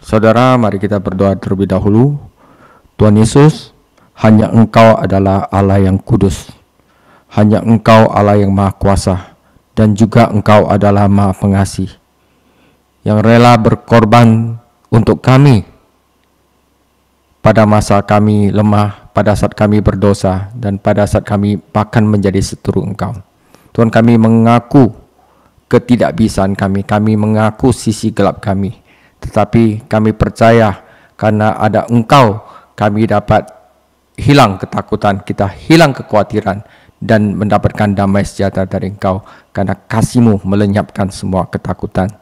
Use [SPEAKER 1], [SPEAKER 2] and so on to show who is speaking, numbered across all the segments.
[SPEAKER 1] Saudara, mari kita berdoa terlebih dahulu. Tuhan Yesus, hanya Engkau adalah Allah yang kudus. Hanya Engkau Allah yang maha kuasa. Dan juga Engkau adalah maha pengasih, yang rela berkorban untuk kami pada masa kami lemah, pada saat kami berdosa, dan pada saat kami bahkan menjadi seteru Engkau. Tuhan, kami mengaku ketidakbisaan kami mengaku sisi gelap kami. Tetapi kami percaya karena ada Engkau, kami dapat hilang ketakutan, kita hilang kekhawatiran, dan mendapatkan damai sejahtera dari Engkau, karena kasih-Mu melenyapkan semua ketakutan.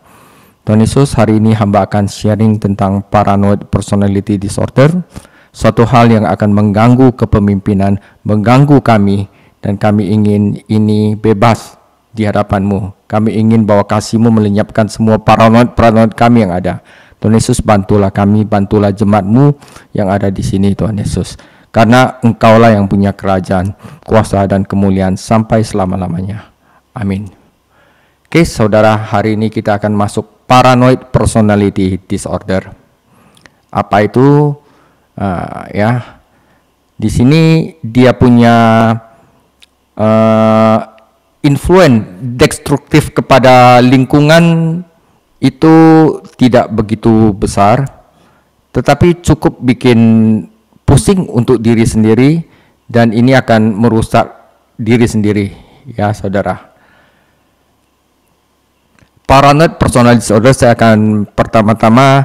[SPEAKER 1] Tuhan Yesus, hari ini hamba akan sharing tentang paranoid personality disorder, suatu hal yang akan mengganggu kepemimpinan, mengganggu kami, dan kami ingin ini bebas di hadapan-Mu. Kami ingin bahwa kasih-Mu melenyapkan semua paranoid kami yang ada. Tuhan Yesus, bantulah kami, bantulah jemaat-Mu yang ada di sini, Tuhan Yesus. Karena Engkaulah yang punya kerajaan, kuasa dan kemuliaan sampai selama-lamanya. Amin. Oke, saudara, hari ini kita akan masuk paranoid personality disorder. Apa itu? Di sini dia punya influence destruktif kepada lingkungan itu tidak begitu besar, tetapi cukup bikin pusing untuk diri sendiri, dan ini akan merusak diri sendiri, ya saudara. Paranoid personality disorder, saya akan pertama-tama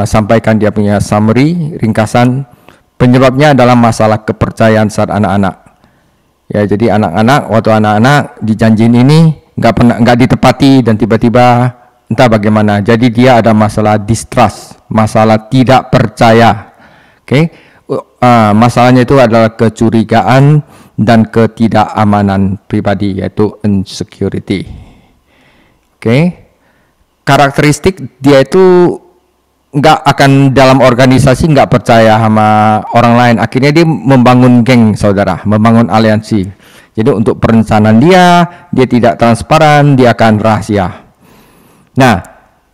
[SPEAKER 1] sampaikan dia punya summary, ringkasan. Penyebabnya adalah masalah kepercayaan saat anak-anak. Ya, jadi waktu anak-anak dijanjiin ini nggak ditepati, dan tiba-tiba entah bagaimana. Jadi dia ada masalah distrust, masalah tidak percaya. Oke. Masalahnya itu adalah kecurigaan dan ketidakamanan pribadi, yaitu insecurity. Karakteristik dia itu nggak akan dalam organisasi nggak percaya sama orang lain. Akhirnya dia membangun geng, saudara, membangun aliansi. Jadi untuk perencanaan dia tidak transparan, dia akan rahasia. Nah,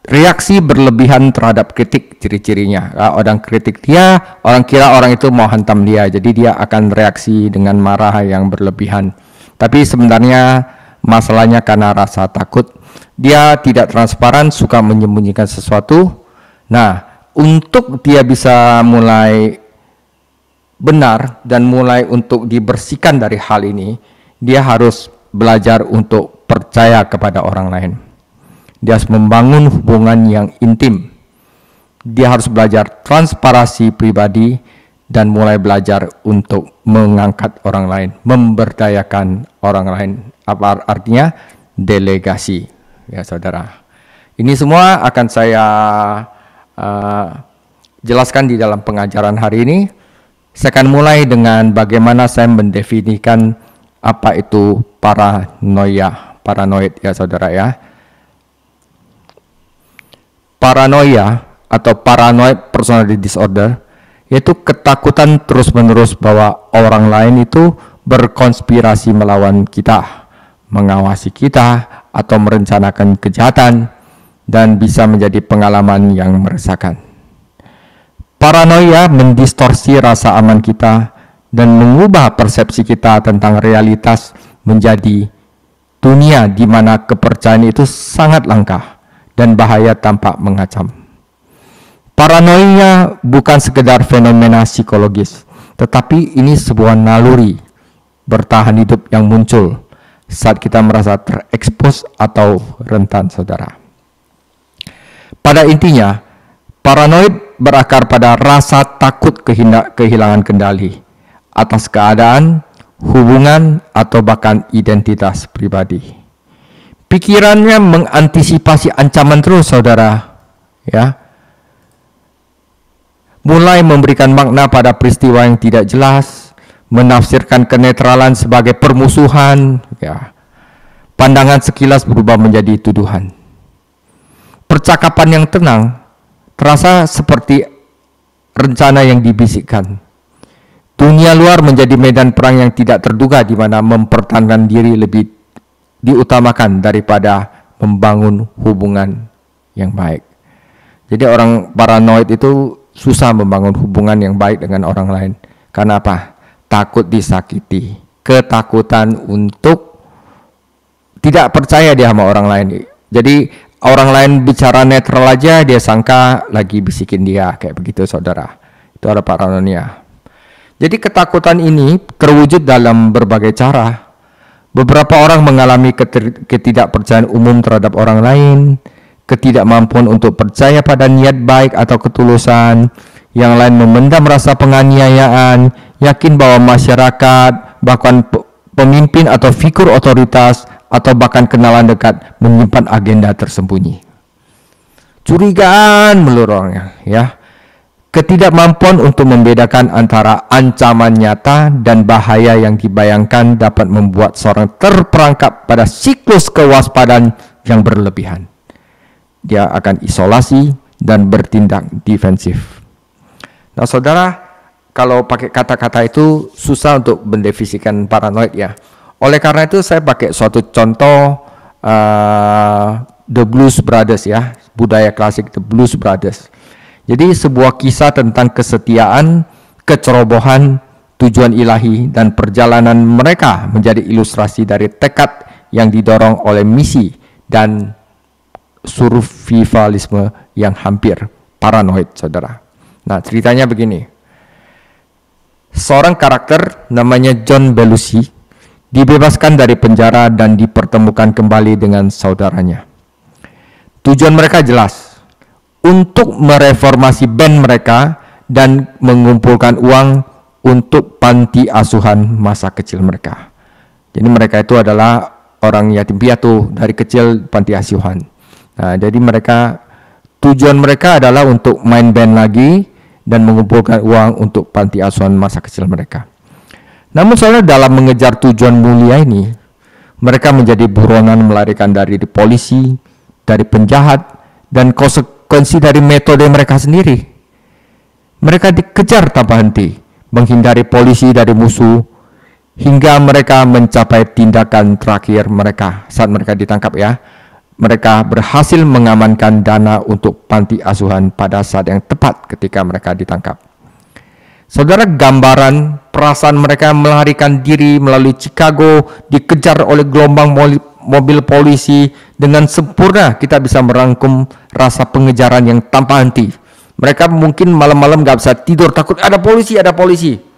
[SPEAKER 1] reaksi berlebihan terhadap kritik, ciri-cirinya. Orang kritik dia, orang kira orang itu mau hantam dia, jadi dia akan reaksi dengan marah yang berlebihan. Tapi sebenarnya masalahnya karena rasa takut. Dia tidak transparan, suka menyembunyikan sesuatu. Nah, untuk dia bisa mulai benar dan mulai untuk dibersihkan dari hal ini, dia harus belajar untuk percaya kepada orang lain. Dia harus membangun hubungan yang intim. Dia harus belajar transparansi pribadi dan mulai belajar untuk mengangkat orang lain, memberdayakan orang lain. Apa artinya? Delegasi, ya saudara. Ini semua akan saya jelaskan di dalam pengajaran hari ini. Saya akan mulai dengan bagaimana saya mendefinisikan apa itu paranoid, ya saudara ya. Paranoia atau paranoid personality disorder yaitu ketakutan terus-menerus bahwa orang lain itu berkonspirasi melawan kita, mengawasi kita, atau merencanakan kejahatan, dan bisa menjadi pengalaman yang meresahkan. Paranoia mendistorsi rasa aman kita dan mengubah persepsi kita tentang realitas menjadi dunia di mana kepercayaan itu sangat langka dan bahaya tampak mengancam. Paranoia bukan sekedar fenomena psikologis, tetapi ini sebuah naluri bertahan hidup yang muncul saat kita merasa terekspos atau rentan, saudara. Pada intinya, paranoid berakar pada rasa takut kehilangan kendali atas keadaan, hubungan, atau bahkan identitas pribadi. Pikirannya mengantisipasi ancaman terus, saudara, ya. Mulai memberikan makna pada peristiwa yang tidak jelas, menafsirkan kenetralan sebagai permusuhan, ya. Pandangan sekilas berubah menjadi tuduhan. Percakapan yang tenang terasa seperti rencana yang dibisikkan. Dunia luar menjadi medan perang yang tidak terduga, di mana mempertahankan diri lebih diutamakan daripada membangun hubungan yang baik. Jadi orang paranoid itu susah membangun hubungan yang baik dengan orang lain. Karena apa? Takut disakiti, ketakutan untuk tidak percaya dia sama orang lain. Jadi orang lain bicara netral aja dia sangka lagi bisikin dia, kayak begitu saudara. Itu ada paranoia. Jadi ketakutan ini terwujud dalam berbagai cara. Beberapa orang mengalami ketidakpercayaan umum terhadap orang lain, ketidakmampuan untuk percaya pada niat baik atau ketulusan, yang lain memendam rasa penganiayaan, yakin bahwa masyarakat, bahkan pemimpin atau figur otoritas, atau bahkan kenalan dekat menyimpan agenda tersembunyi. Curigaan melulu orangnya, ya. Ketidakmampuan untuk membedakan antara ancaman nyata dan bahaya yang dibayangkan dapat membuat seorang terperangkap pada siklus kewaspadaan yang berlebihan. Dia akan isolasi dan bertindak defensif. Nah, saudara, kalau pakai kata-kata itu susah untuk mendefinisikan paranoid ya. Oleh karena itu saya pakai suatu contoh The Blues Brothers ya, budaya klasik The Blues Brothers. Jadi sebuah kisah tentang kesetiaan, kecerobohan, tujuan ilahi, dan perjalanan mereka menjadi ilustrasi dari tekad yang didorong oleh misi dan survivalisme yang hampir paranoid, saudara. Nah, ceritanya begini. Seorang karakter namanya John Belushi dibebaskan dari penjara dan dipertemukan kembali dengan saudaranya. Tujuan mereka jelas, untuk mereformasi band mereka dan mengumpulkan uang untuk panti asuhan masa kecil mereka. Jadi mereka itu adalah orang yatim piatu dari kecil panti asuhan. Nah, jadi tujuan mereka adalah untuk main band lagi dan mengumpulkan uang untuk panti asuhan masa kecil mereka. Namun soalnya dalam mengejar tujuan mulia ini, mereka menjadi buronan melarikan dari polisi, dari penjahat, dan konsekuensi dari metode mereka sendiri. Mereka dikejar tanpa henti, menghindari polisi dari musuh, hingga mereka mencapai tindakan terakhir mereka saat mereka ditangkap ya. Mereka berhasil mengamankan dana untuk panti asuhan pada saat yang tepat ketika mereka ditangkap. Saudara, gambaran perasaan mereka melarikan diri melalui Chicago, dikejar oleh gelombang mobil polisi, dengan sempurna kita bisa merangkum rasa pengejaran yang tanpa henti. Mereka mungkin malam-malam gak bisa tidur, takut ada polisi,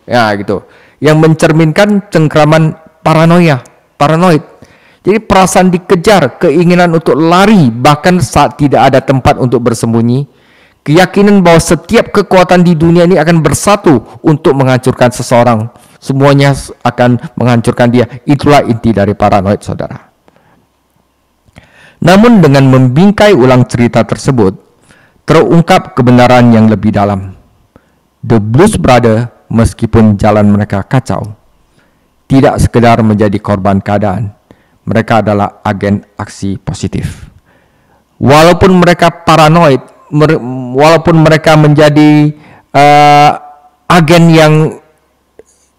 [SPEAKER 1] ya gitu. Yang mencerminkan cengkraman paranoid. Jadi perasaan dikejar, keinginan untuk lari bahkan saat tidak ada tempat untuk bersembunyi, keyakinan bahwa setiap kekuatan di dunia ini akan bersatu untuk menghancurkan seseorang, semuanya akan menghancurkan dia. Itulah inti dari paranoid, saudara. Namun dengan membingkai ulang cerita tersebut, terungkap kebenaran yang lebih dalam. The Blues Brothers, meskipun jalan mereka kacau, tidak sekedar menjadi korban keadaan. Mereka adalah agen aksi positif. Walaupun mereka paranoid, walaupun mereka menjadi agen yang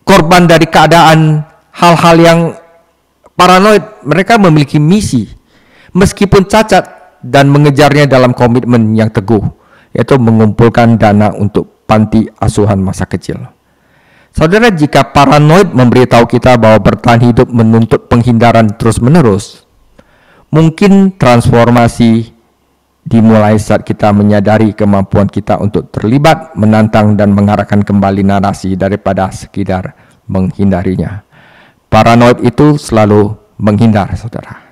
[SPEAKER 1] korban dari keadaan hal-hal yang paranoid, mereka memiliki misi. Meskipun cacat, dan mengejarnya dalam komitmen yang teguh, yaitu mengumpulkan dana untuk panti asuhan masa kecil. Saudara, jika paranoid memberitahu kita bahwa bertahan hidup menuntut penghindaran terus-menerus, mungkin transformasi dimulai saat kita menyadari kemampuan kita untuk terlibat, menantang, dan mengarahkan kembali narasi daripada sekedar menghindarinya. Paranoid itu selalu menghindar, saudara.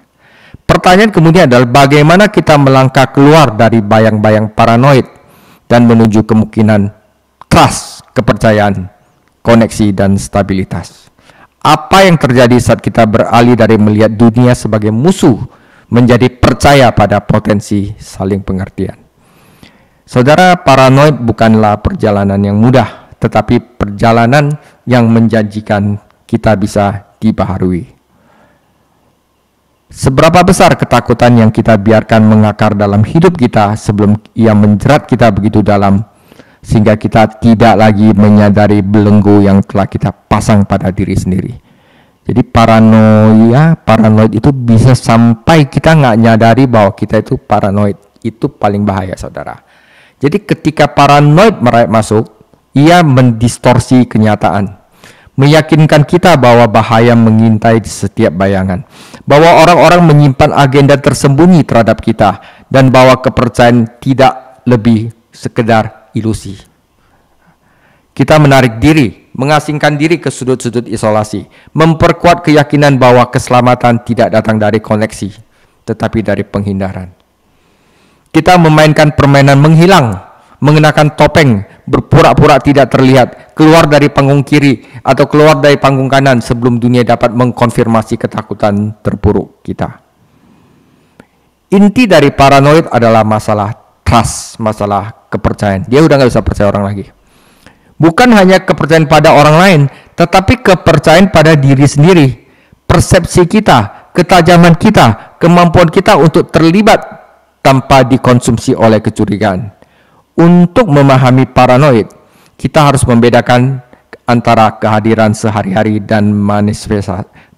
[SPEAKER 1] Pertanyaan kemudian adalah bagaimana kita melangkah keluar dari bayang-bayang paranoid dan menuju kemungkinan trust, kepercayaan, koneksi, dan stabilitas. Apa yang terjadi saat kita beralih dari melihat dunia sebagai musuh menjadi percaya pada potensi saling pengertian? Saudara, paranoid bukanlah perjalanan yang mudah, tetapi perjalanan yang menjanjikan kita bisa dibaharui. Seberapa besar ketakutan yang kita biarkan mengakar dalam hidup kita sebelum ia menjerat kita begitu dalam, sehingga kita tidak lagi menyadari belenggu yang telah kita pasang pada diri sendiri. Jadi paranoid itu bisa sampai kita nggak nyadari bahwa kita itu paranoid. Itu paling bahaya, saudara. Jadi ketika paranoid masuk, ia mendistorsi kenyataan, meyakinkan kita bahwa bahaya mengintai di setiap bayangan, bahwa orang-orang menyimpan agenda tersembunyi terhadap kita, dan bahwa kepercayaan tidak lebih sekedar ilusi. Kita menarik diri, mengasingkan diri ke sudut-sudut isolasi, memperkuat keyakinan bahwa keselamatan tidak datang dari koneksi, tetapi dari penghindaran. Kita memainkan permainan menghilang, mengenakan topeng, berpura-pura tidak terlihat, keluar dari panggung kiri atau keluar dari panggung kanan sebelum dunia dapat mengkonfirmasi ketakutan terpuruk kita. Inti dari paranoid adalah masalah trust, masalah kepercayaan. Dia udah gak bisa percaya orang lagi. Bukan hanya kepercayaan pada orang lain, tetapi kepercayaan pada diri sendiri, persepsi kita, ketajaman kita, kemampuan kita untuk terlibat tanpa dikonsumsi oleh kecurigaan. Untuk memahami paranoid, kita harus membedakan antara kehadiran sehari-hari dan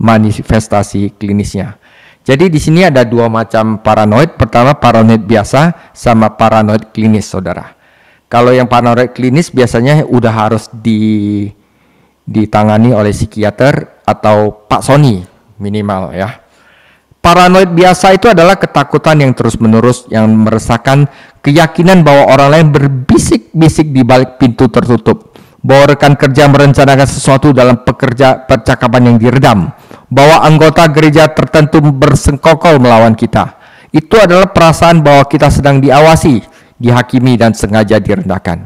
[SPEAKER 1] manifestasi klinisnya. Jadi di sini ada dua macam paranoid. Pertama, paranoid biasa sama paranoid klinis, saudara. Kalau yang paranoid klinis biasanya udah harus ditangani oleh psikiater atau Pak Sony minimal ya. Paranoid biasa itu adalah ketakutan yang terus-menerus yang meresahkan, keyakinan bahwa orang lain berbisik-bisik di balik pintu tertutup, bahwa rekan kerja merencanakan sesuatu dalam percakapan yang diredam, bahwa anggota gereja tertentu bersengkokol melawan kita. Itu adalah perasaan bahwa kita sedang diawasi, dihakimi, dan sengaja direndahkan.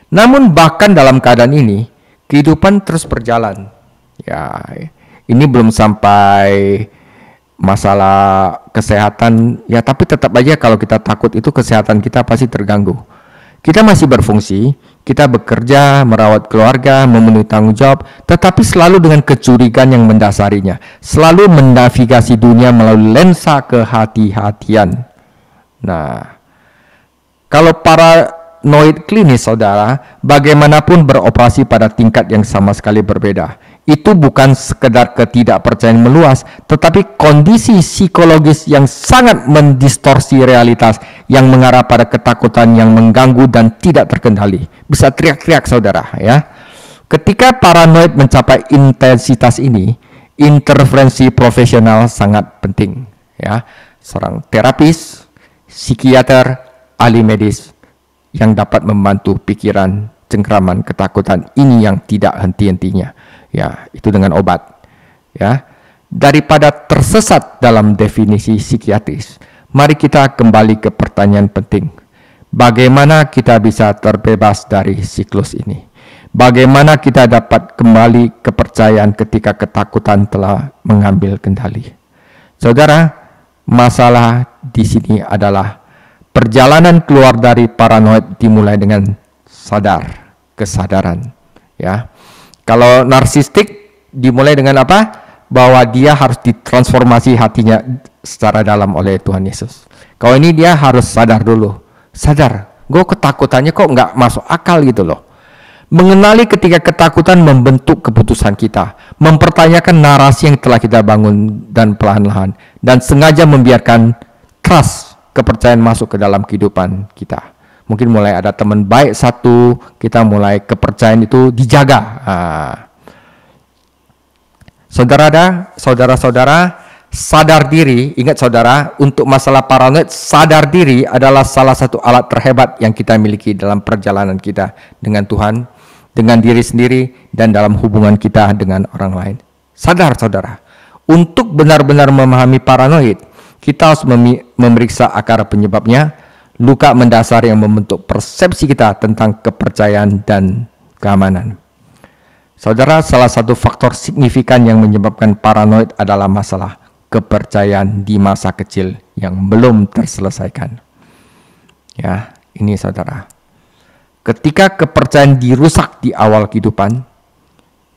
[SPEAKER 1] Namun bahkan dalam keadaan ini, kehidupan terus berjalan. Ya, ini belum sampai masalah kesehatan, ya tapi tetap aja kalau kita takut itu kesehatan kita pasti terganggu. Kita masih berfungsi, kita bekerja, merawat keluarga, memenuhi tanggung jawab, tetapi selalu dengan kecurigaan yang mendasarinya, selalu menavigasi dunia melalui lensa kehati-hatian. Nah, kalau paranoid klinis, saudara, bagaimanapun beroperasi pada tingkat yang sama sekali berbeda. Itu bukan sekedar ketidakpercayaan meluas, tetapi kondisi psikologis yang sangat mendistorsi realitas, yang mengarah pada ketakutan yang mengganggu dan tidak terkendali. Bisa teriak-teriak, saudara, ya. Ketika paranoid mencapai intensitas ini, intervensi profesional sangat penting, ya. Seorang terapis, psikiater, ahli medis yang dapat membantu pikiran cengkraman ketakutan ini yang tidak henti-hentinya. Ya, itu dengan obat. Ya, daripada tersesat dalam definisi psikiatris, mari kita kembali ke pertanyaan penting. Bagaimana kita bisa terbebas dari siklus ini? Bagaimana kita dapat kembali kepercayaan ketika ketakutan telah mengambil kendali? Saudara, masalah di sini adalah perjalanan keluar dari paranoid dimulai dengan kesadaran, ya. Kalau narsistik dimulai dengan apa? Bahwa dia harus ditransformasi hatinya secara dalam oleh Tuhan Yesus. Kalau ini dia harus sadar dulu. Sadar, gue ketakutannya kok nggak masuk akal gitu loh. Mengenali ketika ketakutan membentuk keputusan kita, mempertanyakan narasi yang telah kita bangun dan perlahan-lahan, dan sengaja membiarkan trust, kepercayaan masuk ke dalam kehidupan kita. Mungkin mulai ada teman baik satu, kita mulai kepercayaan itu dijaga. Saudara-saudara, sadar diri, ingat saudara, untuk masalah paranoid, sadar diri adalah salah satu alat terhebat yang kita miliki dalam perjalanan kita dengan Tuhan, dengan diri sendiri, dan dalam hubungan kita dengan orang lain. Sadar, saudara, untuk benar-benar memahami paranoid, kita harus memeriksa akar penyebabnya, luka mendasar yang membentuk persepsi kita tentang kepercayaan dan keamanan. Saudara, salah satu faktor signifikan yang menyebabkan paranoid adalah masalah kepercayaan di masa kecil yang belum terselesaikan. Ya, ini saudara. Ketika kepercayaan dirusak di awal kehidupan,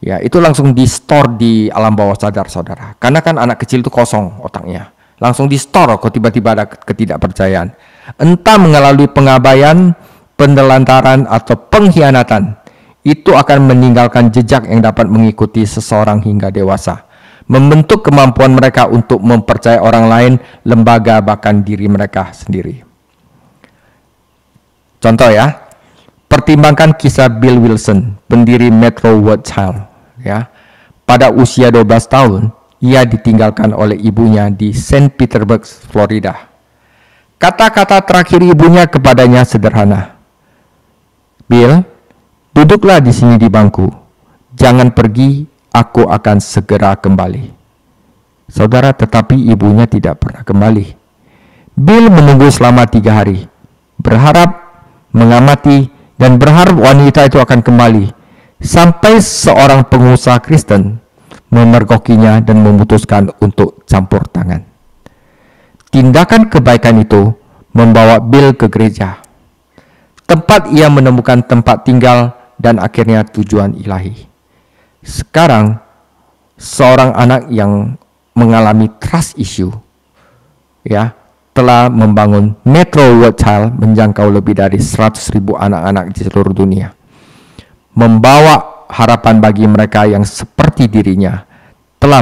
[SPEAKER 1] ya itu langsung di-store di alam bawah sadar saudara. Karena kan anak kecil itu kosong otaknya. Langsung di-store kok tiba-tiba ada ketidakpercayaan. Entah melalui pengabaian, penelantaran, atau pengkhianatan, itu akan meninggalkan jejak yang dapat mengikuti seseorang hingga dewasa, membentuk kemampuan mereka untuk mempercayai orang lain, lembaga, bahkan diri mereka sendiri. Contoh ya, pertimbangkan kisah Bill Wilson, pendiri Metro Rothschild. Ya, pada usia 12 tahun, ia ditinggalkan oleh ibunya di St. Petersburg, Florida. Kata-kata terakhir ibunya kepadanya sederhana. Bill, duduklah di sini di bangku. Jangan pergi, aku akan segera kembali. Saudara, tetapi ibunya tidak pernah kembali. Bill menunggu selama 3 hari. Berharap, mengamati, dan berharap wanita itu akan kembali. Sampai seorang pengusaha Kristen memergokinya dan memutuskan untuk campur tangan. Tindakan kebaikan itu membawa Bill ke gereja, tempat ia menemukan tempat tinggal dan akhirnya tujuan ilahi. Sekarang, seorang anak yang mengalami trust issue, ya, telah membangun Metro Rothschild menjangkau lebih dari 100.000 anak-anak di seluruh dunia, membawa harapan bagi mereka yang seperti dirinya telah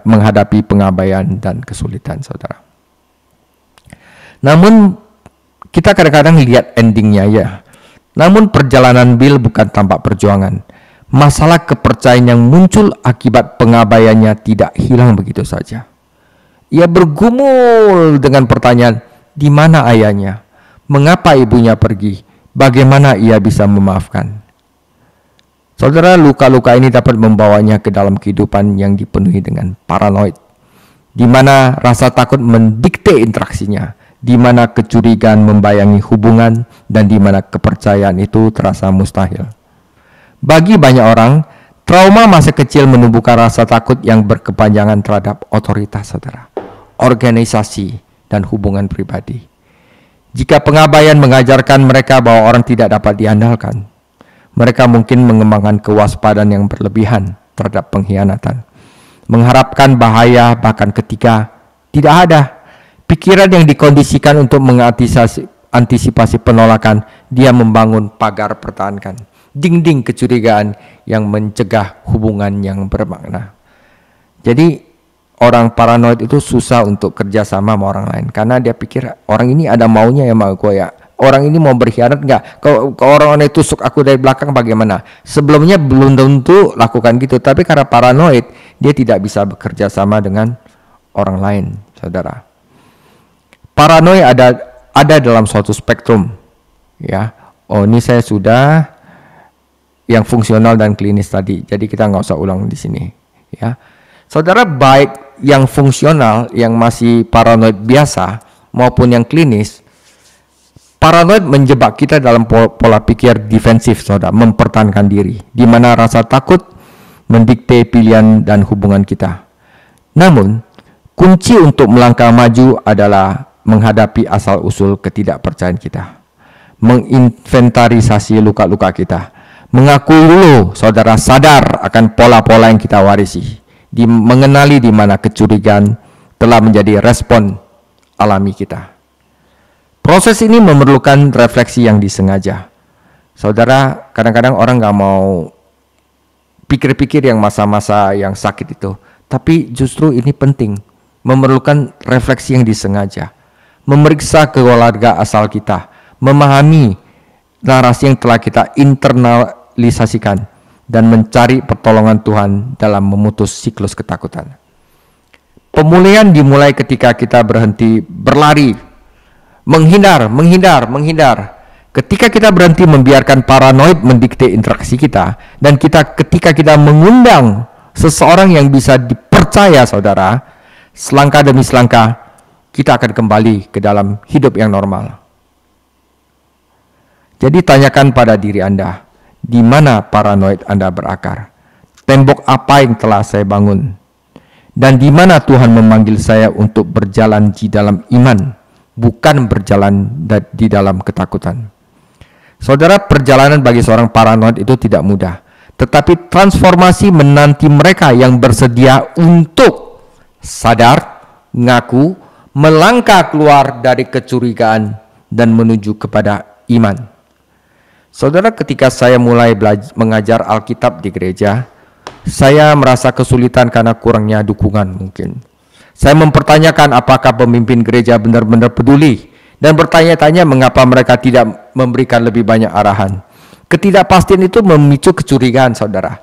[SPEAKER 1] menghadapi pengabaian dan kesulitan, saudara. Namun kita kadang-kadang lihat endingnya ya. Namun perjalanan Bill bukan tanpa perjuangan. Masalah kepercayaan yang muncul akibat pengabaiannya tidak hilang begitu saja. Ia bergumul dengan pertanyaan, di mana ayahnya? Mengapa ibunya pergi? Bagaimana ia bisa memaafkan? Saudara, luka-luka ini dapat membawanya ke dalam kehidupan yang dipenuhi dengan paranoid, di mana rasa takut mendikte interaksinya, di mana kecurigaan membayangi hubungan, dan di mana kepercayaan itu terasa mustahil. Bagi banyak orang, trauma masa kecil menumbuhkan rasa takut yang berkepanjangan terhadap otoritas, saudara, organisasi, dan hubungan pribadi. Jika pengabaian mengajarkan mereka bahwa orang tidak dapat diandalkan, mereka mungkin mengembangkan kewaspadaan yang berlebihan terhadap pengkhianatan, mengharapkan bahaya bahkan ketika tidak ada. Pikiran yang dikondisikan untuk mengantisipasi penolakan, dia membangun pagar pertahankan, dinding kecurigaan yang mencegah hubungan yang bermakna. Jadi orang paranoid itu susah untuk kerjasama sama orang lain, karena dia pikir orang ini ada maunya ya sama gue ya. Orang ini mau berkhianat nggak? Kalau orang ini tusuk aku dari belakang bagaimana? Sebelumnya belum tentu lakukan gitu, tapi karena paranoid dia tidak bisa bekerja sama dengan orang lain, saudara. Paranoid ada dalam suatu spektrum, ya. Oh, ini saya sudah yang fungsional dan klinis tadi, jadi kita nggak usah ulang di sini, ya. Saudara, baik yang fungsional, yang masih paranoid biasa maupun yang klinis, paranoid menjebak kita dalam pola pikir defensif, saudara, mempertahankan diri, di mana rasa takut mendikte pilihan dan hubungan kita. Namun, kunci untuk melangkah maju adalah menghadapi asal-usul ketidakpercayaan kita, menginventarisasi luka-luka kita, mengakui dulu, saudara, sadar akan pola-pola yang kita warisi, mengenali di mana kecurigaan telah menjadi respon alami kita. Proses ini memerlukan refleksi yang disengaja. Saudara, kadang-kadang orang nggak mau pikir-pikir yang masa-masa yang sakit itu, tapi justru ini penting, memerlukan refleksi yang disengaja, memeriksa keluarga asal kita, memahami narasi yang telah kita internalisasikan, dan mencari pertolongan Tuhan dalam memutus siklus ketakutan. Pemulihan dimulai ketika kita berhenti berlari, menghindar. Ketika kita berhenti membiarkan paranoid mendikte interaksi kita, dan ketika kita mengundang seseorang yang bisa dipercaya, saudara, selangkah demi selangkah kita akan kembali ke dalam hidup yang normal. Jadi tanyakan pada diri Anda, di mana paranoid Anda berakar? Tembok apa yang telah saya bangun? Dan di mana Tuhan memanggil saya untuk berjalan di dalam iman, bukan berjalan di dalam ketakutan? Saudara, perjalanan bagi seorang paranoid itu tidak mudah, tetapi transformasi menanti mereka yang bersedia untuk sadar, ngaku, melangkah keluar dari kecurigaan dan menuju kepada iman. Saudara, ketika saya mulai mengajar Alkitab di gereja, saya merasa kesulitan karena kurangnya dukungan mungkin. Saya mempertanyakan apakah pemimpin gereja benar-benar peduli dan bertanya-tanya mengapa mereka tidak memberikan lebih banyak arahan. Ketidakpastian itu memicu kecurigaan, saudara.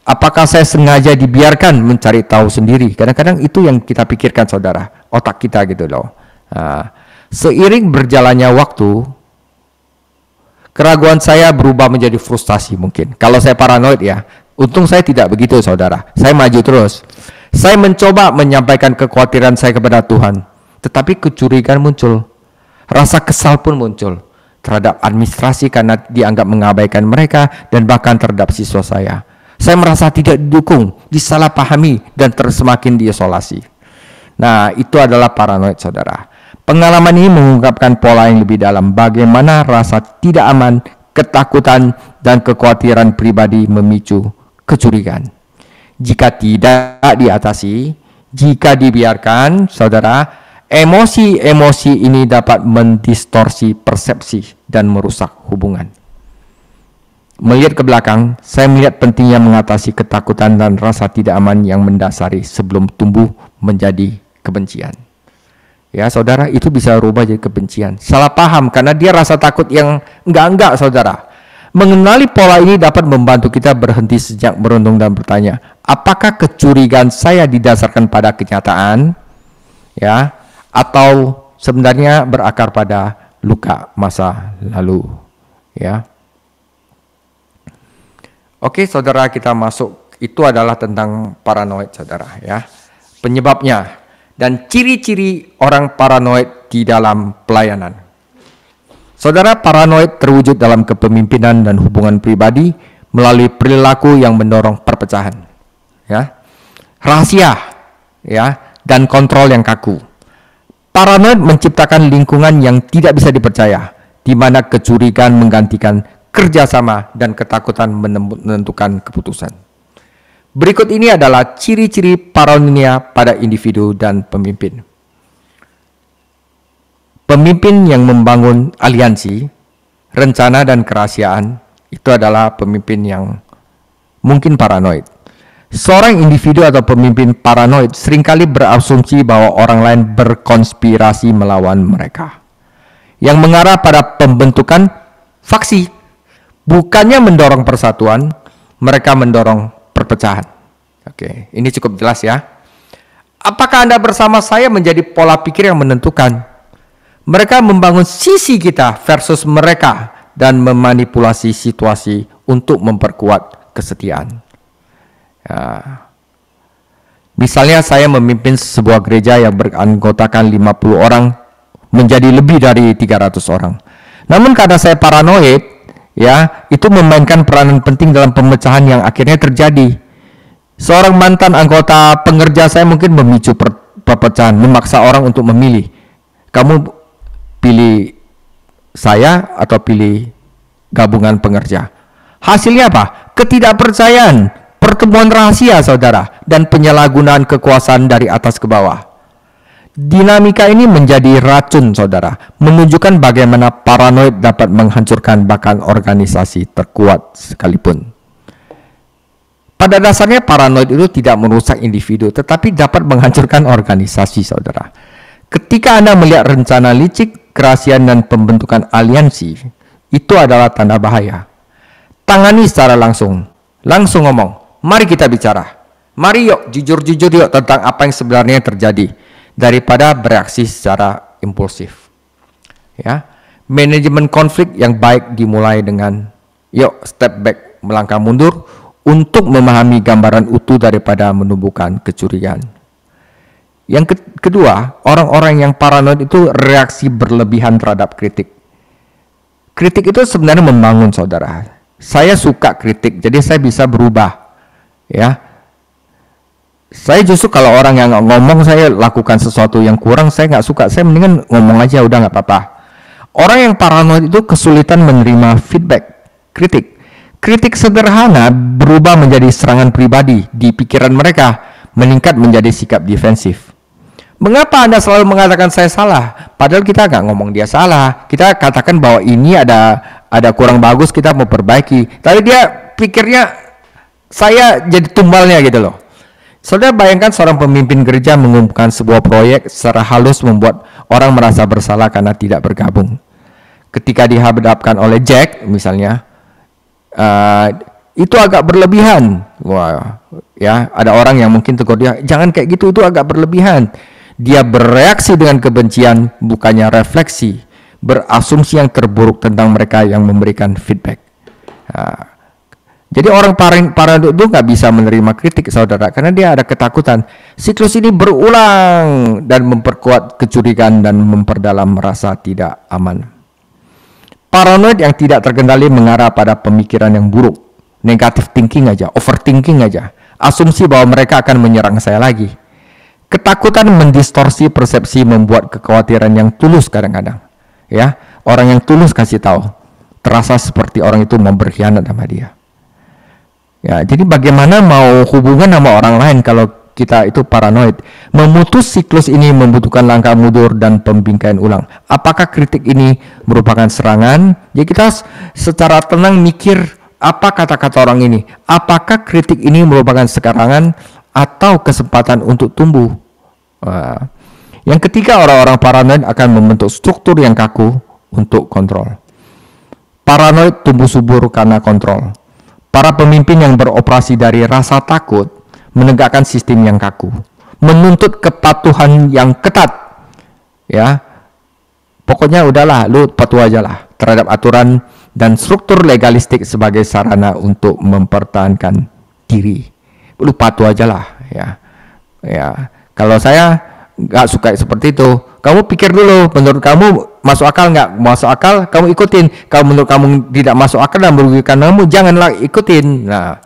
[SPEAKER 1] Apakah saya sengaja dibiarkan mencari tahu sendiri? Kadang-kadang itu yang kita pikirkan, saudara, otak kita gitu loh. Seiring berjalannya waktu, keraguan saya berubah menjadi frustasi mungkin. Kalau saya paranoid ya, untung saya tidak begitu, saudara. Saya maju terus. Saya mencoba menyampaikan kekhawatiran saya kepada Tuhan, tetapi kecurigaan muncul. Rasa kesal pun muncul terhadap administrasi karena dianggap mengabaikan mereka dan bahkan terhadap siswa saya. Saya merasa tidak didukung, disalahpahami, dan semakin diisolasi. Nah, itu adalah paranoid, saudara. Pengalaman ini mengungkapkan pola yang lebih dalam, bagaimana rasa tidak aman, ketakutan, dan kekhawatiran pribadi memicu kecurigaan. Jika tidak diatasi, jika dibiarkan, saudara, emosi-emosi ini dapat mendistorsi persepsi dan merusak hubungan. Melihat ke belakang, saya melihat pentingnya mengatasi ketakutan dan rasa tidak aman yang mendasari sebelum tumbuh menjadi kebencian. Ya, saudara, itu bisa berubah jadi kebencian. Salah paham karena dia rasa takut yang enggak-enggak, saudara. Mengenali pola ini dapat membantu kita berhenti sejak merenung dan bertanya, apakah kecurigaan saya didasarkan pada kenyataan? Ya, atau sebenarnya berakar pada luka masa lalu, ya. Oke, saudara, kita masuk, itu adalah tentang paranoid, saudara, ya. Penyebabnya dan ciri-ciri orang paranoid di dalam pelayanan. Saudara, paranoid terwujud dalam kepemimpinan dan hubungan pribadi melalui perilaku yang mendorong perpecahan, ya. Rahasia, ya, dan kontrol yang kaku. Paranoid menciptakan lingkungan yang tidak bisa dipercaya, di mana kecurigaan menggantikan kerjasama dan ketakutan menentukan keputusan. Berikut ini adalah ciri-ciri paranoia pada individu dan pemimpin. Pemimpin yang membangun aliansi, rencana dan kerahasiaan, itu adalah pemimpin yang mungkin paranoid. Seorang individu atau pemimpin paranoid seringkali berasumsi bahwa orang lain berkonspirasi melawan mereka, yang mengarah pada pembentukan faksi. Bukannya mendorong persatuan, mereka mendorong perpecahan. Oke, ini cukup jelas ya. Apakah Anda bersama saya menjadi pola pikir yang menentukan? Mereka membangun sisi kita versus mereka dan memanipulasi situasi untuk memperkuat kesetiaan. Ya. Misalnya saya memimpin sebuah gereja yang beranggotakan 50 orang menjadi lebih dari 300 orang. Namun karena saya paranoid, ya, itu memainkan peranan penting dalam pemecahan yang akhirnya terjadi. Seorang mantan anggota pengerja saya mungkin memicu perpecahan, memaksa orang untuk memilih. Kamu pilih saya atau pilih gabungan pengerja. Hasilnya apa? Ketidakpercayaan, pertemuan rahasia, saudara, dan penyalahgunaan kekuasaan dari atas ke bawah. Dinamika ini menjadi racun, saudara, menunjukkan bagaimana paranoid dapat menghancurkan bahkan organisasi terkuat sekalipun. Pada dasarnya paranoid itu tidak merusak individu, tetapi dapat menghancurkan organisasi, saudara. Ketika Anda melihat rencana licik, kerahasiaan dan pembentukan aliansi, itu adalah tanda bahaya. Tangani secara langsung ngomong, mari kita bicara. Mari yuk, jujur-jujur yuk tentang apa yang sebenarnya terjadi, daripada bereaksi secara impulsif. Ya, manajemen konflik yang baik dimulai dengan yuk step back, melangkah mundur untuk memahami gambaran utuh daripada menumbuhkan kecurigaan. Yang kedua, orang-orang yang paranoid itu reaksi berlebihan terhadap kritik. Kritik itu sebenarnya membangun, saudara. Saya suka kritik, jadi saya bisa berubah. Ya, saya justru kalau orang yang ngomong saya lakukan sesuatu yang kurang, saya nggak suka, saya mendingan ngomong aja, udah nggak apa-apa. Orang yang paranoid itu kesulitan menerima feedback, kritik. Kritik sederhana berubah menjadi serangan pribadi di pikiran mereka, meningkat menjadi sikap defensif. Mengapa Anda selalu mengatakan saya salah? Padahal kita nggak ngomong dia salah. Kita katakan bahwa ini ada kurang bagus, kita mau perbaiki. Tapi dia pikirnya saya jadi tumbalnya gitu loh. Saudara bayangkan seorang pemimpin gereja mengumumkan sebuah proyek secara halus membuat orang merasa bersalah karena tidak bergabung. Ketika dihadapkan oleh Jack misalnya, itu agak berlebihan. Wah, ya ada orang yang mungkin tegur dia, jangan kayak gitu, itu agak berlebihan. Dia bereaksi dengan kebencian, bukannya refleksi, berasumsi yang terburuk tentang mereka yang memberikan feedback. Jadi orang paranoid itu nggak bisa menerima kritik, saudara, karena dia ada ketakutan. Siklus ini berulang dan memperkuat kecurigaan dan memperdalam rasa tidak aman. Paranoid yang tidak terkendali mengarah pada pemikiran yang buruk, negative thinking aja, overthinking aja, asumsi bahwa mereka akan menyerang saya lagi. Ketakutan mendistorsi persepsi, membuat kekhawatiran yang tulus kadang-kadang. Ya, orang yang tulus kasih tahu, terasa seperti orang itu mau berkhianat sama dia. Ya, jadi bagaimana mau hubungan sama orang lain kalau kita itu paranoid? Memutus siklus ini membutuhkan langkah mundur dan pembingkaian ulang. Apakah kritik ini merupakan serangan? Ya, kita secara tenang mikir apa kata-kata orang ini. Apakah kritik ini merupakan serangan atau kesempatan untuk tumbuh? Yang ketiga, orang-orang paranoid akan membentuk struktur yang kaku untuk kontrol. Paranoid tumbuh subur karena kontrol. Para pemimpin yang beroperasi dari rasa takut menegakkan sistem yang kaku, menuntut kepatuhan yang ketat. Ya, pokoknya udahlah, lu patuh aja lah terhadap aturan dan struktur legalistik sebagai sarana untuk mempertahankan diri. Lu patuh aja lah, ya. Ya, kalau saya nggak suka seperti itu. Kamu pikir dulu, menurut kamu masuk akal nggak? Masuk akal, kamu ikutin. Kalau menurut kamu tidak masuk akal dan merugikan kamu, janganlah ikutin. Nah,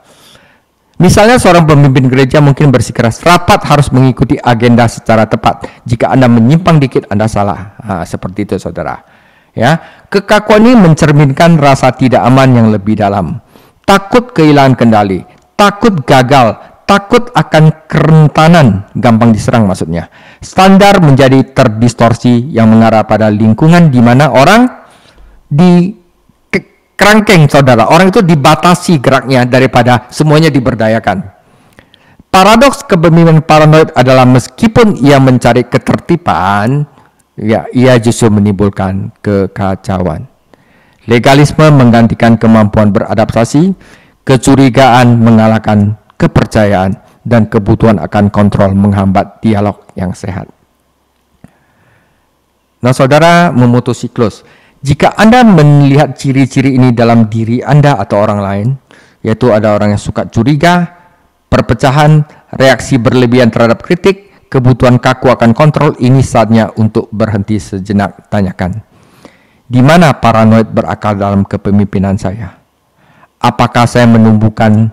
[SPEAKER 1] misalnya seorang pemimpin gereja mungkin bersikeras rapat harus mengikuti agenda secara tepat. Jika Anda menyimpang dikit, Anda salah. Nah, seperti itu, saudara. Ya, kekakuan ini mencerminkan rasa tidak aman yang lebih dalam. Takut kehilangan kendali, takut gagal, takut akan kerentanan, gampang diserang maksudnya. Standar menjadi terdistorsi yang mengarah pada lingkungan di mana orang di kerangkeng, saudara. Orang itu dibatasi geraknya daripada semuanya diberdayakan. Paradoks kepemimpinan paranoid adalah meskipun ia mencari ketertiban, ya, ia justru menimbulkan kekacauan. Legalisme menggantikan kemampuan beradaptasi, kecurigaan mengalahkan kepercayaan, dan kebutuhan akan kontrol menghambat dialog yang sehat. Nah, saudara, memutus siklus. Jika Anda melihat ciri-ciri ini dalam diri Anda atau orang lain, yaitu ada orang yang suka curiga, perpecahan, reaksi berlebihan terhadap kritik, kebutuhan kaku akan kontrol, ini saatnya untuk berhenti sejenak. Tanyakan, di mana paranoid berakar dalam kepemimpinan saya? Apakah saya menumbuhkan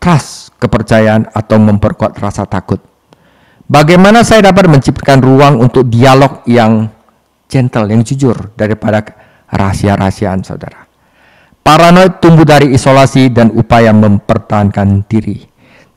[SPEAKER 1] trust, kepercayaan, atau memperkuat rasa takut? Bagaimana saya dapat menciptakan ruang untuk dialog yang gentle, yang jujur, daripada rahasia-rahasiaan, saudara? Paranoid tumbuh dari isolasi dan upaya mempertahankan diri.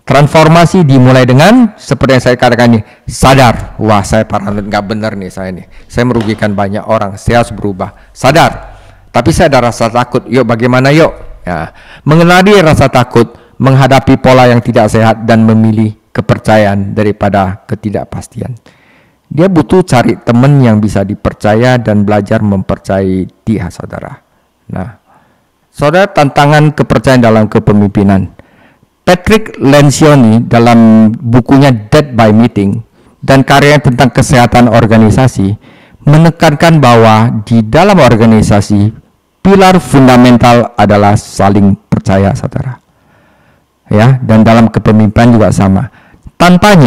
[SPEAKER 1] Transformasi dimulai dengan, seperti yang saya katakan ini, sadar, wah saya paranoid, nggak benar nih saya ini. Saya merugikan banyak orang, saya harus berubah. Sadar, tapi saya ada rasa takut, yuk bagaimana yuk? Ya, mengenali rasa takut, menghadapi pola yang tidak sehat, dan memilih kepercayaan daripada ketidakpastian. Dia butuh cari teman yang bisa dipercaya dan belajar mempercayai dia, saudara. Nah, saudara, tantangan kepercayaan dalam kepemimpinan. Patrick Lencioni dalam bukunya Dead by Meeting dan karyanya tentang kesehatan organisasi menekankan bahwa di dalam organisasi pilar fundamental adalah saling percaya, saudara. Ya, dan dalam kepemimpinan juga sama. Tanpa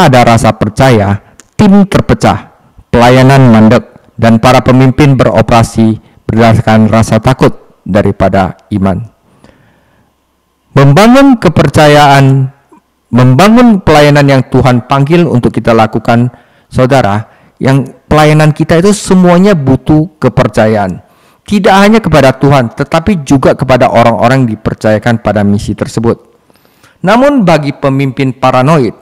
[SPEAKER 1] ada rasa percaya, tim terpecah, pelayanan mandek, dan para pemimpin beroperasi berdasarkan rasa takut daripada iman. Membangun kepercayaan, membangun pelayanan yang Tuhan panggil untuk kita lakukan, saudara, yang pelayanan kita itu semuanya butuh kepercayaan. Tidak hanya kepada Tuhan, tetapi juga kepada orang-orang yang dipercayakan pada misi tersebut. Namun bagi pemimpin paranoid,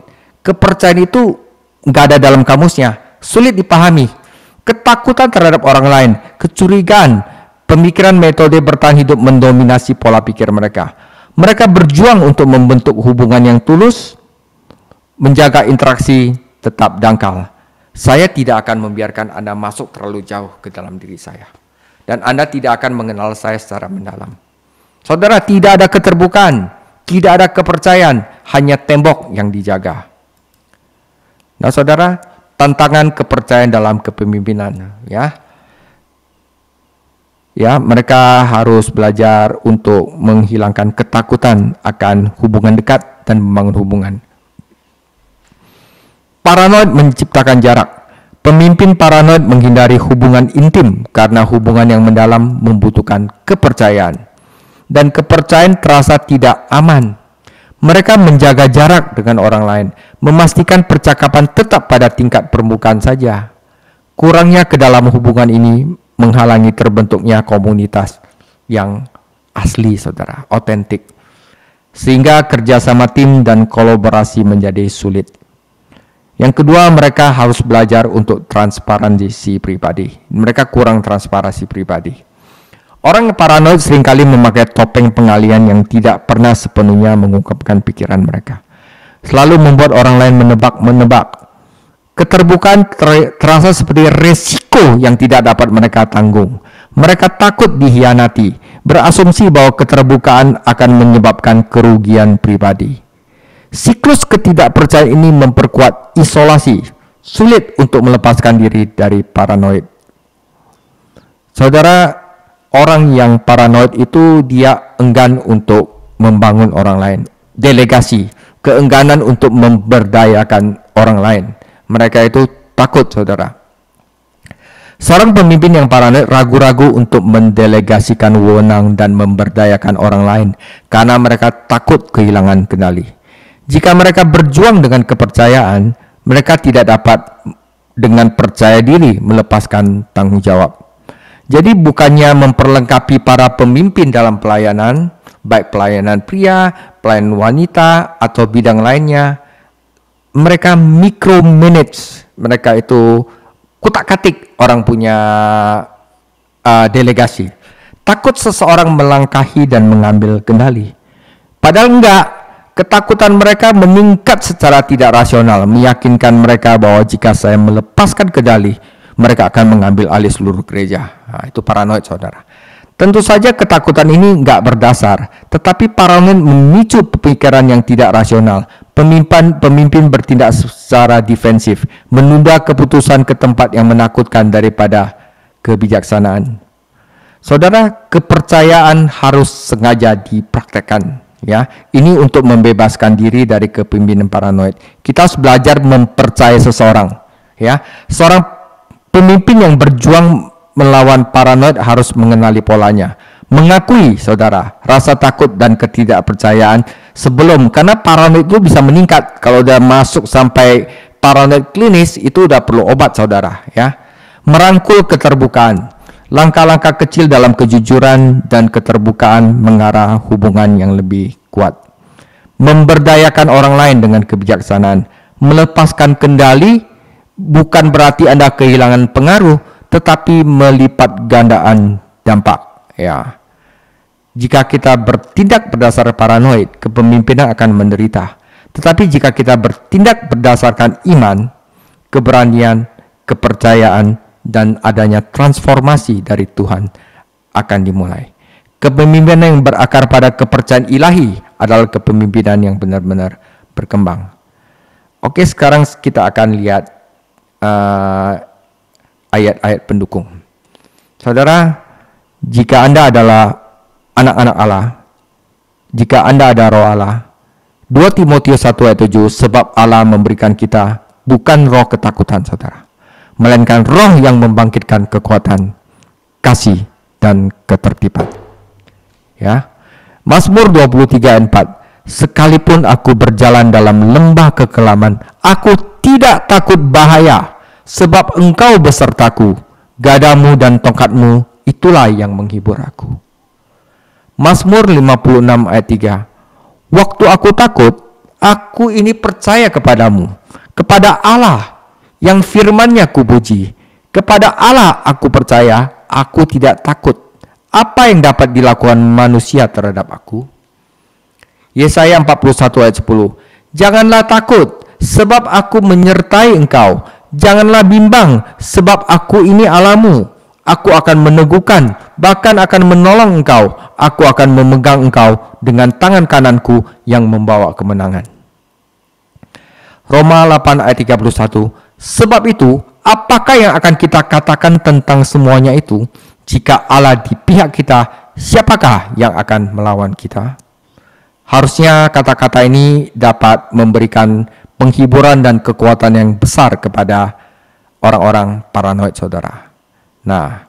[SPEAKER 1] kepercayaan itu nggak ada dalam kamusnya, sulit dipahami. Ketakutan terhadap orang lain, kecurigaan, pemikiran metode bertahan hidup mendominasi pola pikir mereka. Mereka berjuang untuk membentuk hubungan yang tulus, menjaga interaksi tetap dangkal. Saya tidak akan membiarkan Anda masuk terlalu jauh ke dalam diri saya. Dan Anda tidak akan mengenal saya secara mendalam. Saudara, tidak ada keterbukaan, tidak ada kepercayaan, hanya tembok yang dijaga. Nah saudara, tantangan kepercayaan dalam kepemimpinan, ya, mereka harus belajar untuk menghilangkan ketakutan akan hubungan dekat dan membangun hubungan. Paranoid menciptakan jarak. Pemimpin paranoid menghindari hubungan intim karena hubungan yang mendalam membutuhkan kepercayaan. Dan kepercayaan terasa tidak aman. Mereka menjaga jarak dengan orang lain, memastikan percakapan tetap pada tingkat permukaan saja. Kurangnya ke dalam hubungan ini menghalangi terbentuknya komunitas yang asli, saudara, otentik. Sehingga kerjasama tim dan kolaborasi menjadi sulit. Yang kedua, mereka harus belajar untuk transparansi pribadi. Mereka kurang transparansi pribadi. Orang paranoid seringkali memakai topeng pengalian yang tidak pernah sepenuhnya mengungkapkan pikiran mereka. Selalu membuat orang lain menebak. Keterbukaan terasa seperti resiko yang tidak dapat mereka tanggung. Mereka takut dihianati, berasumsi bahwa keterbukaan akan menyebabkan kerugian pribadi. Siklus ketidakpercayaan ini memperkuat isolasi, sulit untuk melepaskan diri dari paranoid. Saudara, orang yang paranoid itu dia enggan untuk membangun orang lain. Delegasi, keengganan untuk memberdayakan orang lain. Mereka itu takut, saudara. Seorang pemimpin yang paranoid ragu-ragu untuk mendelegasikan wewenang dan memberdayakan orang lain karena mereka takut kehilangan kendali. Jika mereka berjuang dengan kepercayaan, mereka tidak dapat dengan percaya diri melepaskan tanggung jawab. Jadi bukannya memperlengkapi para pemimpin dalam pelayanan, baik pelayanan pria, pelayanan wanita, atau bidang lainnya, mereka micromanage. Mereka itu kutak-katik orang punya delegasi. Takut seseorang melangkahi dan mengambil kendali. Padahal enggak. Ketakutan mereka meningkat secara tidak rasional, meyakinkan mereka bahwa jika saya melepaskan kendali, mereka akan mengambil alih seluruh gereja. Nah, itu paranoid, saudara. Tentu saja ketakutan ini enggak berdasar, tetapi paranoid memicu pemikiran yang tidak rasional. Pemimpin bertindak secara defensif, menunda keputusan ke tempat yang menakutkan daripada kebijaksanaan. Saudara, kepercayaan harus sengaja dipraktekkan. Ya, ini untuk membebaskan diri dari kepemimpinan paranoid. Kita harus belajar mempercayai seseorang. Ya, seorang pemimpin yang berjuang melawan paranoid harus mengenali polanya. Mengakui, saudara, rasa takut dan ketidakpercayaan sebelum, karena paranoid itu bisa meningkat. Kalau udah masuk sampai paranoid klinis, itu udah perlu obat, saudara. Ya, merangkul keterbukaan. Langkah-langkah kecil dalam kejujuran dan keterbukaan mengarah hubungan yang lebih kuat. Memberdayakan orang lain dengan kebijaksanaan. Melepaskan kendali bukan berarti Anda kehilangan pengaruh, tetapi melipat gandaan dampak. Ya. Jika kita bertindak berdasar paranoid, kepemimpinan akan menderita. Tetapi jika kita bertindak berdasarkan iman, keberanian, kepercayaan, dan adanya transformasi dari Tuhan akan dimulai. Kepemimpinan yang berakar pada kepercayaan ilahi adalah kepemimpinan yang benar-benar berkembang. Oke, sekarang kita akan lihat ayat-ayat pendukung. Saudara, jika Anda adalah anak-anak Allah, jika Anda ada roh Allah, 2 Timotius 1 ayat 7, sebab Allah memberikan kita bukan roh ketakutan, saudara, melainkan roh yang membangkitkan kekuatan, kasih, dan ketertiban. Ya, Mazmur 23 ayat 4, sekalipun aku berjalan dalam lembah kekelaman, aku tidak takut bahaya, sebab engkau besertaku, gadamu dan tongkatmu, itulah yang menghibur aku. Mazmur 56 ayat 3, waktu aku takut, aku ini percaya kepadamu, kepada Allah, yang firman-Nya kupuji. Kepada Allah aku percaya, aku tidak takut. Apa yang dapat dilakukan manusia terhadap aku? Yesaya 41 ayat 10. Janganlah takut, sebab aku menyertai engkau. Janganlah bimbang, sebab aku ini Allahmu. Aku akan meneguhkan, bahkan akan menolong engkau. Aku akan memegang engkau dengan tangan kananku yang membawa kemenangan. Roma 8 ayat 31. Sebab itu, apakah yang akan kita katakan tentang semuanya itu? Jika Allah di pihak kita, siapakah yang akan melawan kita? Harusnya kata-kata ini dapat memberikan penghiburan dan kekuatan yang besar kepada orang-orang paranoid, saudara. Nah,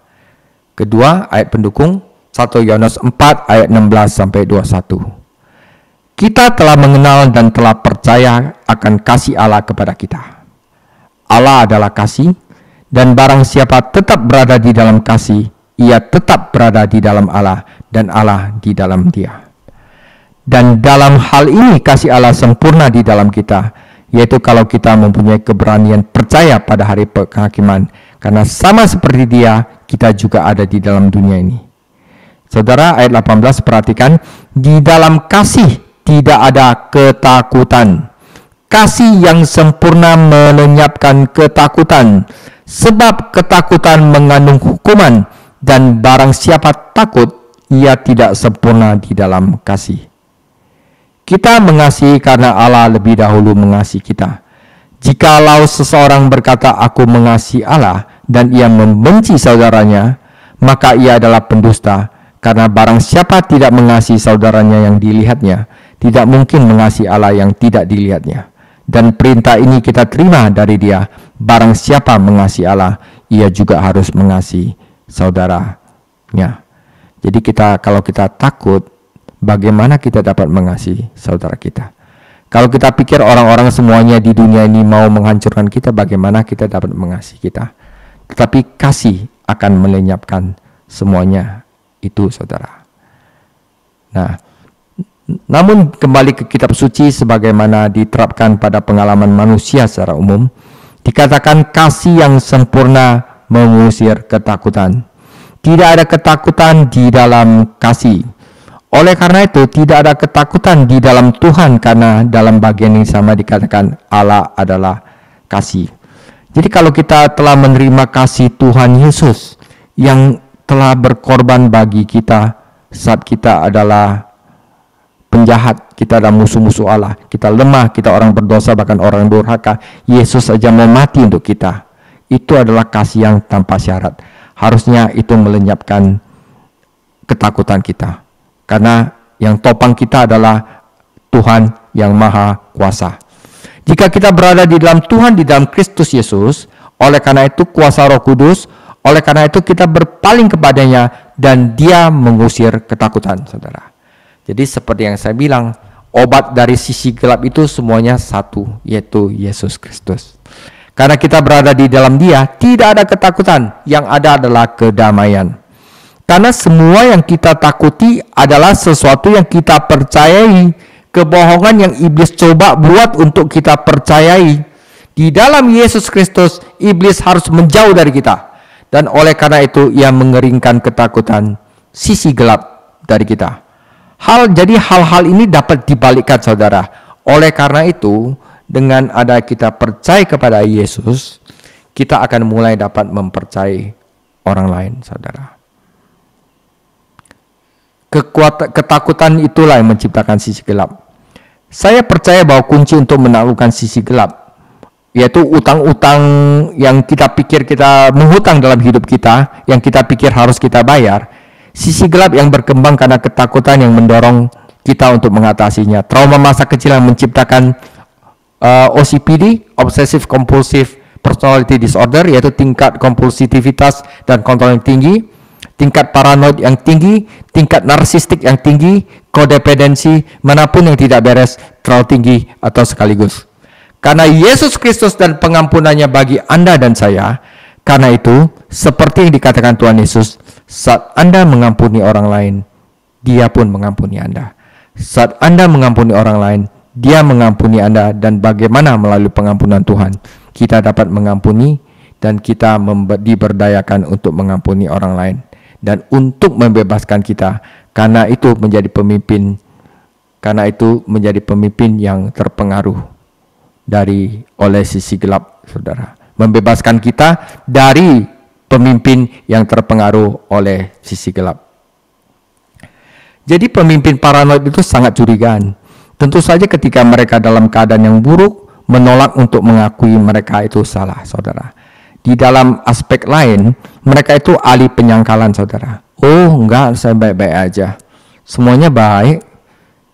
[SPEAKER 1] kedua ayat pendukung 1 Yohanes 4 ayat 16 sampai 21. Kita telah mengenal dan telah percaya akan kasih Allah kepada kita. Allah adalah kasih, dan barang siapa tetap berada di dalam kasih, ia tetap berada di dalam Allah dan Allah di dalam dia. Dan dalam hal ini kasih Allah sempurna di dalam kita, yaitu kalau kita mempunyai keberanian percaya pada hari penghakiman, karena sama seperti dia, kita juga ada di dalam dunia ini. Saudara, ayat 18 perhatikan, di dalam kasih tidak ada ketakutan. Kasih yang sempurna melenyapkan ketakutan, sebab ketakutan mengandung hukuman, dan barang siapa takut, ia tidak sempurna di dalam kasih. Kita mengasihi karena Allah lebih dahulu mengasihi kita. Jikalau seseorang berkata, aku mengasihi Allah, dan ia membenci saudaranya, maka ia adalah pendusta. Karena barang siapa tidak mengasihi saudaranya yang dilihatnya, tidak mungkin mengasihi Allah yang tidak dilihatnya. Dan perintah ini kita terima dari dia, barang siapa mengasihi Allah, ia juga harus mengasihi saudaranya. Jadi kalau kita takut, bagaimana kita dapat mengasihi saudara kita? Kalau kita pikir orang-orang semuanya di dunia ini mau menghancurkan kita, bagaimana kita dapat mengasihi kita? Tetapi kasih akan melenyapkan semuanya itu, saudara. Nah, namun kembali ke kitab suci sebagaimana diterapkan pada pengalaman manusia secara umum, dikatakan kasih yang sempurna mengusir ketakutan. Tidak ada ketakutan di dalam kasih. Oleh karena itu, tidak ada ketakutan di dalam Tuhan, karena dalam bagian yang sama dikatakan Allah adalah kasih. Jadi kalau kita telah menerima kasih Tuhan Yesus yang telah berkorban bagi kita saat kita adalah penjahat, kita adalah musuh-musuh Allah, kita lemah, kita orang berdosa, bahkan orang durhaka, Yesus saja mau mati untuk kita. Itu adalah kasih yang tanpa syarat. Harusnya itu melenyapkan ketakutan kita. Karena yang topang kita adalah Tuhan yang Maha Kuasa. Jika kita berada di dalam Tuhan, di dalam Kristus Yesus, oleh karena itu kuasa Roh Kudus, oleh karena itu kita berpaling kepadanya dan dia mengusir ketakutan, saudara. Jadi seperti yang saya bilang, obat dari sisi gelap itu semuanya satu, yaitu Yesus Kristus. Karena kita berada di dalam dia, tidak ada ketakutan, yang ada adalah kedamaian. Karena semua yang kita takuti adalah sesuatu yang kita percayai, kebohongan yang iblis coba buat untuk kita percayai. Di dalam Yesus Kristus, iblis harus menjauh dari kita. Dan oleh karena itu, ia mengeringkan ketakutan, sisi gelap dari kita. Jadi hal-hal ini dapat dibalikkan, saudara. Oleh karena itu, dengan ada kita percaya kepada Yesus, kita akan mulai dapat mempercayai orang lain, saudara. Ketakutan itulah yang menciptakan sisi gelap. Saya percaya bahwa kunci untuk menaklukkan sisi gelap, yaitu utang-utang yang kita pikir kita menghutang dalam hidup kita, yang kita pikir harus kita bayar. Sisi gelap yang berkembang karena ketakutan yang mendorong kita untuk mengatasinya. Trauma masa kecil yang menciptakan OCPD, Obsessive Compulsive Personality Disorder, yaitu tingkat kompulsivitas dan kontrol yang tinggi, tingkat paranoid yang tinggi, tingkat narsistik yang tinggi, kodependensi, manapun yang tidak beres, terlalu tinggi atau sekaligus. Karena Yesus Kristus dan pengampunannya bagi Anda dan saya, karena itu, seperti yang dikatakan Tuhan Yesus, saat Anda mengampuni orang lain, Dia pun mengampuni Anda. Saat Anda mengampuni orang lain, Dia mengampuni Anda. Dan bagaimana melalui pengampunan Tuhan kita dapat mengampuni dan kita diberdayakan untuk mengampuni orang lain dan untuk membebaskan kita, karena itu menjadi pemimpin Karena itu menjadi pemimpin yang terpengaruh oleh sisi gelap, saudara. Membebaskan kita dari pemimpin yang terpengaruh oleh sisi gelap. Jadi pemimpin paranoid itu sangat curigaan. Tentu saja ketika mereka dalam keadaan yang buruk, menolak untuk mengakui mereka itu salah, saudara. Di dalam aspek lain, mereka itu ahli penyangkalan, saudara. Oh enggak, saya baik-baik aja. Semuanya baik.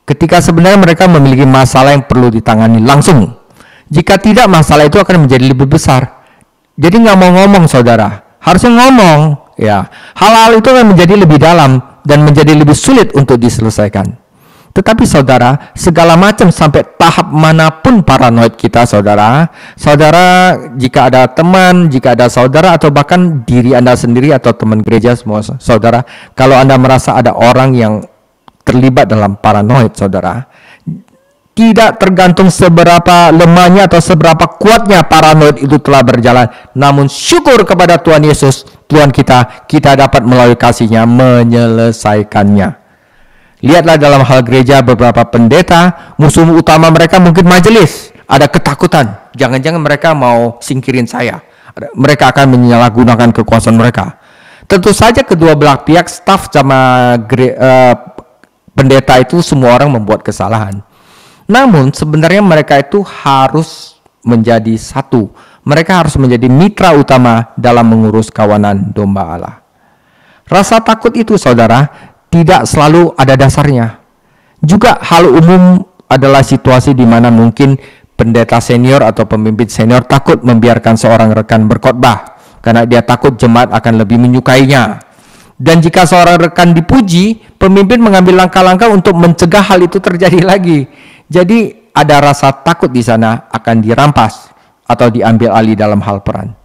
[SPEAKER 1] Ketika sebenarnya mereka memiliki masalah yang perlu ditangani langsung. Jika tidak, masalah itu akan menjadi lebih besar. Jadi nggak mau ngomong, saudara. Harusnya ngomong. Ya, hal-hal itu akan menjadi lebih dalam dan menjadi lebih sulit untuk diselesaikan. Tetapi saudara, segala macam sampai tahap manapun paranoid kita, saudara, jika ada teman, jika ada saudara, atau bahkan diri Anda sendiri atau teman gereja semua, saudara, kalau Anda merasa ada orang yang terlibat dalam paranoid, saudara, tidak tergantung seberapa lemahnya atau seberapa kuatnya paranoid itu telah berjalan. Namun syukur kepada Tuhan Yesus, Tuhan kita dapat melalui kasih-Nya menyelesaikannya. Lihatlah dalam hal gereja, beberapa pendeta, musuh utama mereka mungkin majelis. Ada ketakutan, jangan-jangan mereka mau singkirin saya. Mereka akan menyalahgunakan kekuasaan mereka. Tentu saja kedua belah pihak, staf sama pendeta itu semua orang membuat kesalahan. Namun sebenarnya mereka itu harus menjadi satu. Mereka harus menjadi mitra utama dalam mengurus kawanan domba Allah. Rasa takut itu, saudara, tidak selalu ada dasarnya. Juga hal umum adalah situasi di mana mungkin pendeta senior atau pemimpin senior takut membiarkan seorang rekan berkhotbah karena dia takut jemaat akan lebih menyukainya. Dan jika seorang rekan dipuji, pemimpin mengambil langkah-langkah untuk mencegah hal itu terjadi lagi. Jadi ada rasa takut di sana akan dirampas atau diambil alih dalam hal peran.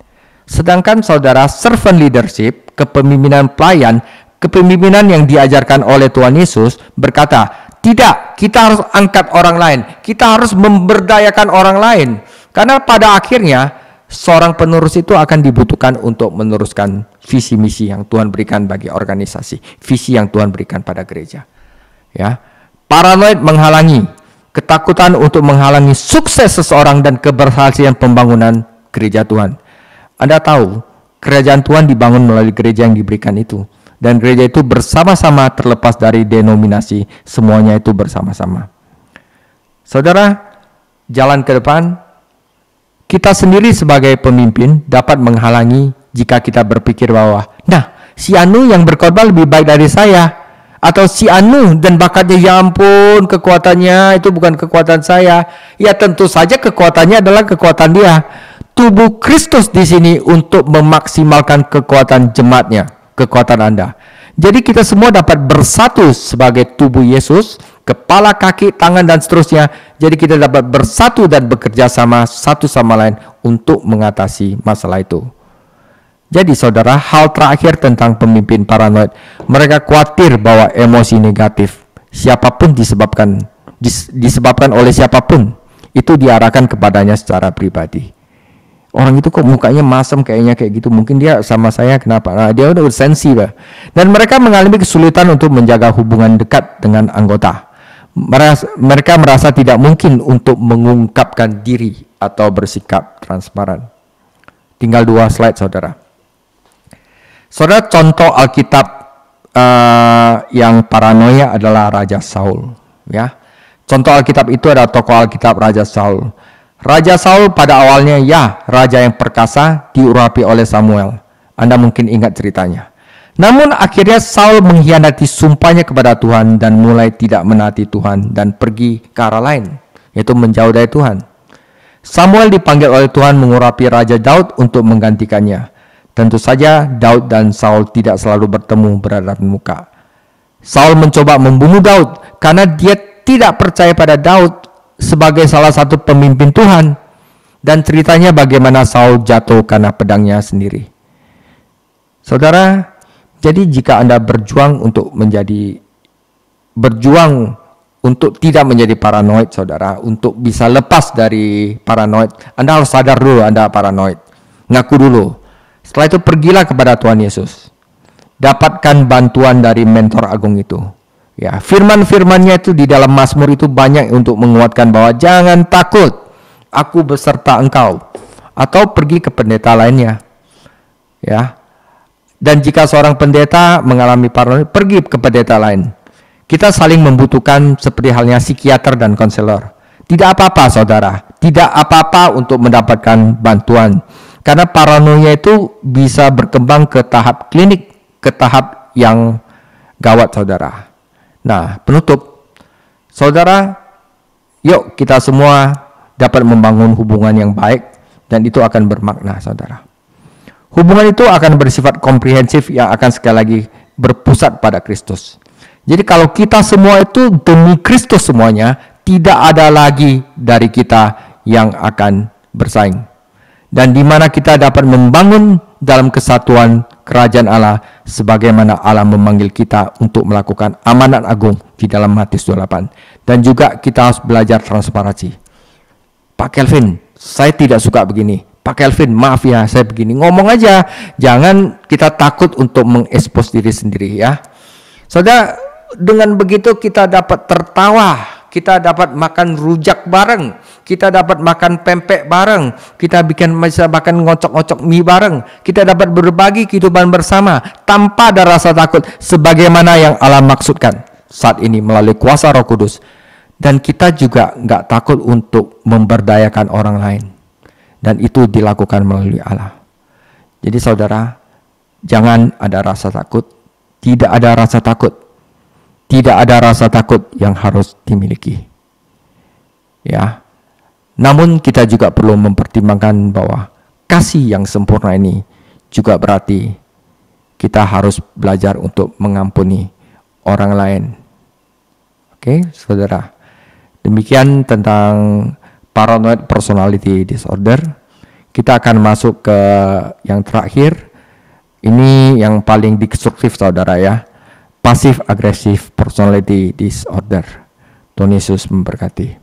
[SPEAKER 1] Sedangkan saudara, servant leadership, kepemimpinan pelayan, kepemimpinan yang diajarkan oleh Tuhan Yesus berkata, tidak, kita harus angkat orang lain, kita harus memberdayakan orang lain. Karena pada akhirnya seorang penerus itu akan dibutuhkan untuk meneruskan visi misi yang Tuhan berikan bagi organisasi, visi yang Tuhan berikan pada gereja. Ya, paranoid menghalangi, ketakutan untuk menghalangi sukses seseorang dan keberhasilan pembangunan gereja Tuhan. Anda tahu, kerajaan Tuhan dibangun melalui gereja yang diberikan itu. Dan gereja itu bersama-sama terlepas dari denominasi, semuanya itu bersama-sama. Saudara, jalan ke depan, kita sendiri sebagai pemimpin dapat menghalangi jika kita berpikir bahwa, nah, si Anu yang berkhotbah lebih baik dari saya. Atau si Anu dan bakatnya, ya ampun, kekuatannya itu bukan kekuatan saya. Ya tentu saja kekuatannya adalah kekuatan dia. Tubuh Kristus di sini untuk memaksimalkan kekuatan jemaatnya, kekuatan Anda. Jadi kita semua dapat bersatu sebagai tubuh Yesus, kepala, kaki, tangan, dan seterusnya. Jadi kita dapat bersatu dan bekerja sama satu sama lain untuk mengatasi masalah itu. Jadi saudara, hal terakhir tentang pemimpin paranoid, mereka khawatir bahwa emosi negatif siapapun disebabkan oleh siapapun itu diarahkan kepadanya secara pribadi. Orang itu kok mukanya masam kayaknya kayak gitu, mungkin dia sama saya kenapa? Nah, dia udah sensi lah. Dan mereka mengalami kesulitan untuk menjaga hubungan dekat dengan anggota. Mereka merasa tidak mungkin untuk mengungkapkan diri atau bersikap transparan. Tinggal 2 slide, saudara. Saudara, contoh Alkitab yang paranoia adalah Raja Saul. Ya, contoh Alkitab itu adalah tokoh Alkitab Raja Saul. Raja Saul pada awalnya raja yang perkasa, diurapi oleh Samuel. Anda mungkin ingat ceritanya. Namun akhirnya Saul mengkhianati sumpahnya kepada Tuhan dan mulai tidak menaati Tuhan dan pergi ke arah lain, yaitu menjauh dari Tuhan. Samuel dipanggil oleh Tuhan mengurapi Raja Daud untuk menggantikannya. Tentu saja Daud dan Saul tidak selalu bertemu berhadapan muka. Saul mencoba membunuh Daud karena dia tidak percaya pada Daud sebagai salah satu pemimpin Tuhan. Dan ceritanya bagaimana Saul jatuh karena pedangnya sendiri. Saudara, jadi jika Anda berjuang untuk tidak menjadi paranoid, saudara, untuk bisa lepas dari paranoid, Anda harus sadar dulu Anda paranoid. Ngaku dulu. Setelah itu pergilah kepada Tuhan Yesus. Dapatkan bantuan dari mentor agung itu. Ya, firman-firmannya itu di dalam Mazmur itu banyak untuk menguatkan bahwa jangan takut, aku beserta engkau. Atau pergi ke pendeta lainnya. Ya. Dan jika seorang pendeta mengalami paranoia, pergi ke pendeta lain. Kita saling membutuhkan seperti halnya psikiater dan konselor. Tidak apa-apa saudara, tidak apa-apa untuk mendapatkan bantuan. Karena paranoia itu bisa berkembang ke tahap klinik, ke tahap yang gawat saudara. Nah, penutup, saudara, yuk kita semua dapat membangun hubungan yang baik dan itu akan bermakna saudara. Hubungan itu akan bersifat komprehensif yang akan sekali lagi berpusat pada Kristus. Jadi kalau kita semua itu demi Kristus semuanya, tidak ada lagi dari kita yang akan bersaing. Dan di mana kita dapat membangun dalam kesatuan kerajaan Allah sebagaimana Allah memanggil kita untuk melakukan amanat agung di dalam Matius 28. Dan juga kita harus belajar transparansi. Pak Kelvin, saya tidak suka begini. Pak Kelvin, maaf ya, saya begini. Ngomong aja, jangan kita takut untuk mengekspos diri sendiri ya. Saudara, dengan begitu kita dapat tertawa, kita dapat makan rujak bareng, kita dapat makan pempek bareng, kita bisa makan ngocok-ngocok mie bareng, kita dapat berbagi kehidupan bersama tanpa ada rasa takut sebagaimana yang Allah maksudkan saat ini melalui kuasa Roh Kudus. Dan kita juga nggak takut untuk memberdayakan orang lain. Dan itu dilakukan melalui Allah. Jadi saudara, jangan ada rasa takut. Tidak ada rasa takut. Tidak ada rasa takut yang harus dimiliki. Ya. Namun kita juga perlu mempertimbangkan bahwa kasih yang sempurna ini juga berarti kita harus belajar untuk mengampuni orang lain. Oke, saudara. Demikian tentang paranoid personality disorder. Kita akan masuk ke yang terakhir. Ini yang paling destruktif saudara ya. Passive aggressive personality disorder. Tuhan Yesus memberkati.